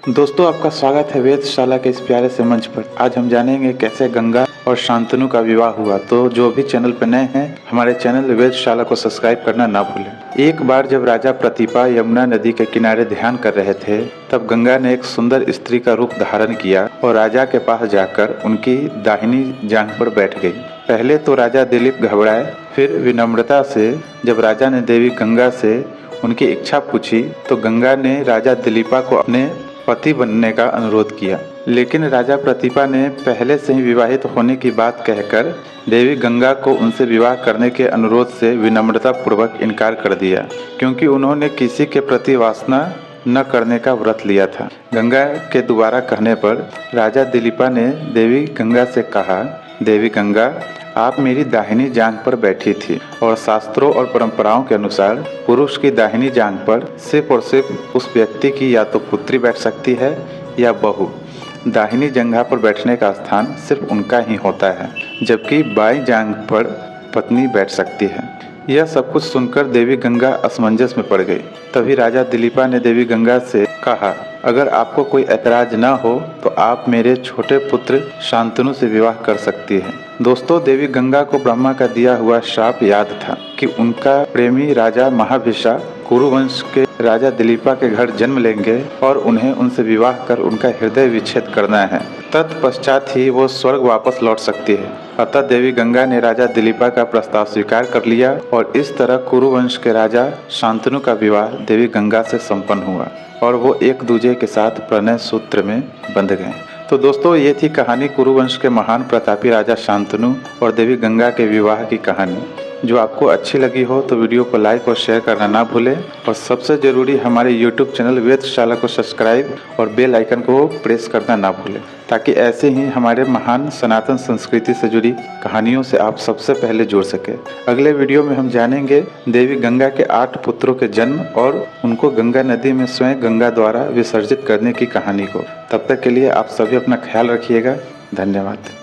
दोस्तों, आपका स्वागत है वेधशाला के इस प्यारे से मंच पर। आज हम जानेंगे कैसे गंगा और शांतनु का विवाह हुआ। तो जो भी चैनल पर नए हैं, हमारे चैनल वेधशाला को सब्सक्राइब करना ना भूलें। एक बार जब राजा प्रतिपा यमुना नदी के किनारे ध्यान कर रहे थे, तब गंगा ने एक सुंदर स्त्री का रूप धारण किया और राजा के पास जाकर उनकी दाहिनी जांघ पर बैठ गई। पहले तो राजा दिलीप घबराए, फिर विनम्रता से जब राजा ने देवी गंगा से उनकी इच्छा पूछी, तो गंगा ने राजा दिलीपा को अपने पति बनने का अनुरोध किया। लेकिन राजा प्रतिपा ने पहले से ही विवाहित होने की बात कहकर देवी गंगा को उनसे विवाह करने के अनुरोध से विनम्रता पूर्वक इनकार कर दिया, क्योंकि उन्होंने किसी के प्रति वासना न करने का व्रत लिया था। गंगा के दोबारा कहने पर राजा दिलीपा ने देवी गंगा से कहा, देवी गंगा, आप मेरी दाहिनी जांघ पर बैठी थी और शास्त्रों और परंपराओं के अनुसार पुरुष की दाहिनी जांघ पर सिर्फ और सिर्फ उस व्यक्ति की या तो पुत्री बैठ सकती है या बहू। दाहिनी जंघा पर बैठने का स्थान सिर्फ उनका ही होता है, जबकि बाईं जांघ पर पत्नी बैठ सकती है। यह सब कुछ सुनकर देवी गंगा असमंजस में पड़ गई। तभी राजा दिलीपा ने देवी गंगा से कहा, अगर आपको कोई ऐतराज न हो तो आप मेरे छोटे पुत्र शांतनु से विवाह कर सकती हैं। दोस्तों, देवी गंगा को ब्रह्मा का दिया हुआ श्राप याद था कि उनका प्रेमी राजा महाभिषा कुरुवंश के राजा दिलीपा के घर जन्म लेंगे और उन्हें उनसे विवाह कर उनका हृदय विच्छेद करना है। तत्पश्चात ही वो स्वर्ग वापस लौट सकती है। अतः देवी गंगा ने राजा दिलीपा का प्रस्ताव स्वीकार कर लिया और इस तरह कुरुवंश के राजा शांतनु का विवाह देवी गंगा से संपन्न हुआ और वो एक दूसरे के साथ प्रणय सूत्र में बंध गए। तो दोस्तों, ये थी कहानी कुरुवंश के महान प्रतापी राजा शांतनु और देवी गंगा के विवाह की कहानी। जो आपको अच्छी लगी हो तो वीडियो को लाइक और शेयर करना ना भूलें, और सबसे ज़रूरी हमारे यूट्यूब चैनल वेधशाला को सब्सक्राइब और बेल आइकन को प्रेस करना ना भूलें, ताकि ऐसे ही हमारे महान सनातन संस्कृति से जुड़ी कहानियों से आप सबसे पहले जुड़ सके। अगले वीडियो में हम जानेंगे देवी गंगा के 8 पुत्रों के जन्म और उनको गंगा नदी में स्वयं गंगा द्वारा विसर्जित करने की कहानी को। तब तक के लिए आप सभी अपना ख्याल रखिएगा। धन्यवाद।